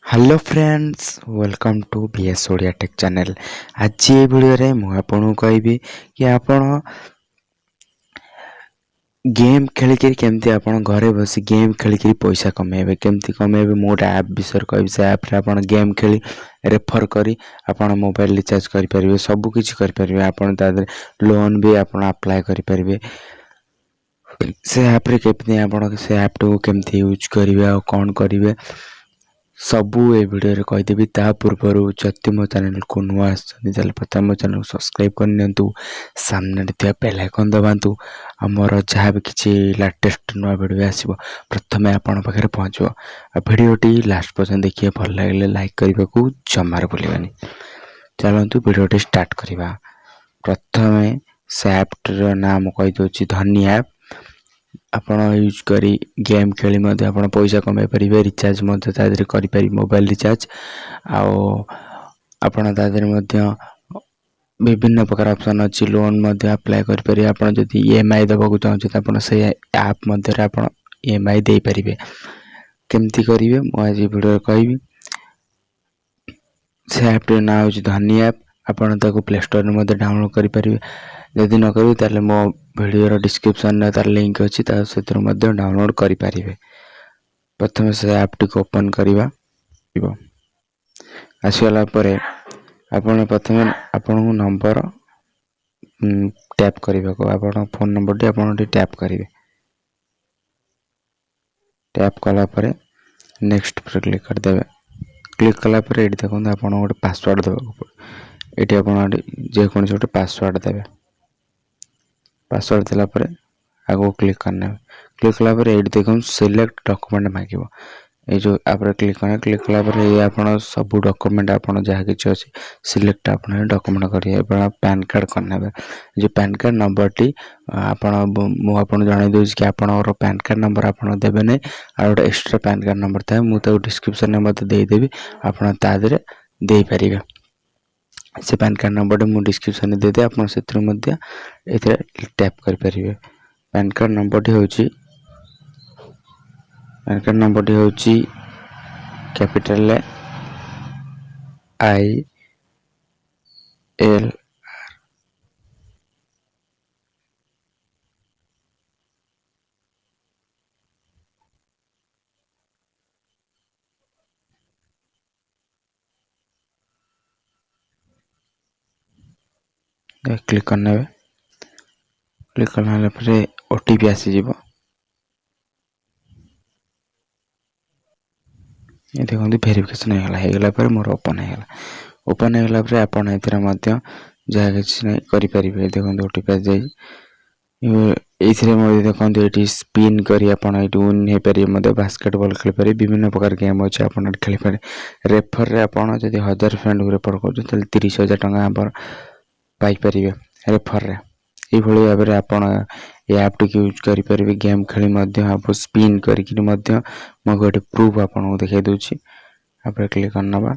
Hello friends welcome to BS Odia tech channel. आज ये video रे मु आपन कहबी कि आपण गेम खेलिक केमती आपण घरे बसी गेम खेलिक पैसा कमेबे केमती कमेबे मोर ऐप विषय कहबी। से ऐप रे आपण गेम खेली रेफर करी आपण मोबाइल रिचार्ज करि परिबे, सब किछि करि परिबे। आपण तादर लोन भी आपण अप्लाई करि परिबे। से ऐप रे केमती आपण से ऐप टू केमती यूज करिवे आ कोन करिवे सबू ए वीडियो रे कहिदेबी। ता पूर्व जति मो चैनल को नुआ आछन प्रथम मो चैनल को सब्सक्राइब कर नियंतु, सामने थिया बेल आइकन दबांतु। हमर जहाँ भी किछि लेटेस्ट नुआ वीडियो आसीबो प्रथमे आपण पाखरे पहुंचबो। आ वीडियोटी लास्ट पर्यंत देखिए, भल लागले लाइक करबा को जमार भूलिबानी। चलंतु वीडियोटी स्टार्ट करिबा। प्रथमे से ऐप रो नाम कहि दोछि धनी ऐप। आपण यूज करी गेम खेली मध्ये आपण पैसा कमाई परिबे, रिचार्ज मध्ये तादरे करि पारि मोबाइल रिचार्ज। आओ आपण तादरे मध्ये विभिन्न प्रकार ऑप्शन अछि, लोन मध्ये अप्लाई करि पारि। आपण जदि ईएमआई दबा को चाहू त आपण से ऐप मध्ये रे आपण ईएमआई दे परिबे। केमती करिवे मु आज वीडियो कहबी। से ऐप रे नाम अछि धनी ऐप। आपण ताको प्ले स्टोर मध्ये डाउनलोड करि परिबे। यदि न करू ताले मो वीडियो रो डिस्क्रिप्शन में तार लिंक अछि, ता सेतर मध्ये डाउनलोड करि परिबे। प्रथम से ऐप टी को ओपन करिवा। आसीला परे आपण प्रथम आपण नंबर टैप करिबा को आपण फोन नंबर टी आपण टैप करिवे। टैप कला परे नेक्स्ट पर क्लिक कर देबे। क्लिक कला परे एडी देखो आपण गोटे पासवर्ड देबा को। एटी आपण जे कोन छोटे पासवर्ड देबे। पासवर्ड दिला परे आगो क्लिक करना। क्लिक कला परे एडी देखो सिलेक्ट डॉक्यूमेंट मांगिबो। ए जो आपरे क्लिक करना। क्लिक कला परे ये आपण सब डॉक्यूमेंट आपण जहा किछ अछि सिलेक्ट आपण डॉक्यूमेंट करिए। आपण पैन कार्ड करना। जो पैन कार्ड नंबर टी आपण मु आपण जानि दोछि कि आपण और पैन कार्ड नंबर आपण देबे नै, आ गोटे एक्स्ट्रा पैन कार्ड नंबर थाए मु तो डिस्क्रिप्शन में मते दे देबी। आपण तादरे दे परिबे। से पैन कार्ड नंबर मु डिस्क्रिप्शन में दे दे, आपण सेत्र मध्ये एथे टैप कर परिबे। पैन कार्ड नंबर टी होची कैपिटल आई एल क्लिक करना। क्लिक करना परे ओटीपी आसी जीवो। ये देखो वेरिफिकेशन हो गला पर मोर ओपन हो गला। ओपन हो गला पर आपण एथरा मध्य जहा किछ नै करि परिबे। देखो ओटीपी जाई एथरे मध्ये देखो एटी स्पिन करी आपण एटी विन हे परिबे। मध्ये बास्केटबॉल खेल पारे, विभिन्न प्रकार गेम अछि आपण खेल पारे। रेफर रे आपण जदि 1000 फ्रेंड को रेफर करजो त 30000 टका आपण पाई परिबे रेफर रे। ए भली भाबे रे आपण ए ऐप टी यूज करि परिबे। गेम खेली मध्ये आप स्पिन करी कि मध्ये म गोटे प्रूफ आपण को देखाइ दोछि। आप क्लिक करना बा।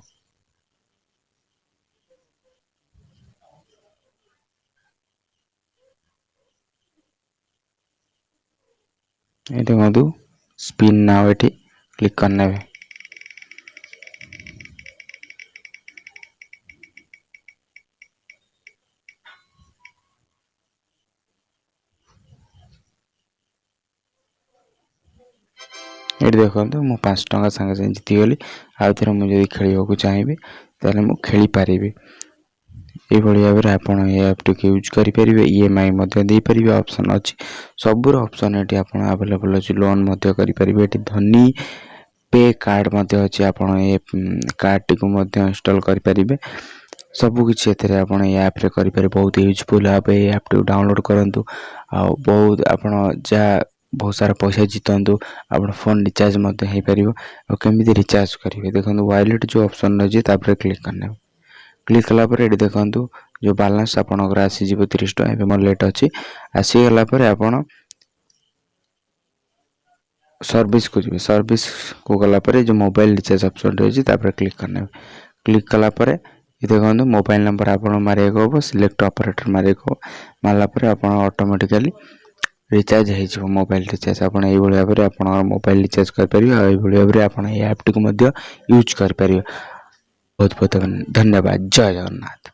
ए देखो स्पिन नाउ एटी क्लिक करना बे। एटी देखो मु 5 टका संगे संगे जीती गली। आ थेर मु जदि खेलिबा को चाहिबे ताले मु खेली पारिबे। ए भली भाबे रे आपण ए ऐप टी यूज करि परिबे। ईएमआई मध्ये दे परिबे ऑप्शन अछि। सबुर ऑप्शन एटी आपण अवेलेबल अछि। लोन मध्ये करि परिबे। एटी धनी पे कार्ड मध्ये अछि। आपण ए कार्ड टी को मध्ये इंस्टॉल करि परिबे। सबु किछ एथरे आपण ए ऐप रे करि परिबे। बहुत यूजफुल ऐप। ए ऐप टी डाउनलोड करंतु। आ बहुत आपण जा बहुत सारा पैसा जीतंतु। आपण फोन रिचार्ज मध्ये हे परिबो। आ केमिति रिचार्ज करिवे देखंतु वॉलेट जो ऑप्शन अछि ता पर क्लिक करना। क्लिक कला पर एडी देखंतु जो बैलेंस आपण ग्रा आसी जीवो 30 टका। एबे मोर लेट अछि आसी गला पर आपण सर्विस को जीवे। सर्विस को गला पर जो मोबाइल रिचार्ज ऑप्शन रहछि ता पर क्लिक करना। क्लिक कला पर ये देखंतु मोबाइल नंबर आपण मारे को सिलेक्ट ऑपरेटर मारे को मारला पर आपण ऑटोमेटिकली रिचार्ज हो मोबाइल रिचार्ज आप भाव में आप मोबाइल रिचार्ज करेंगे और भाव में आप ऐप टी यूज कर बहुत बहुत धन्यवाद। जय जगन्नाथ।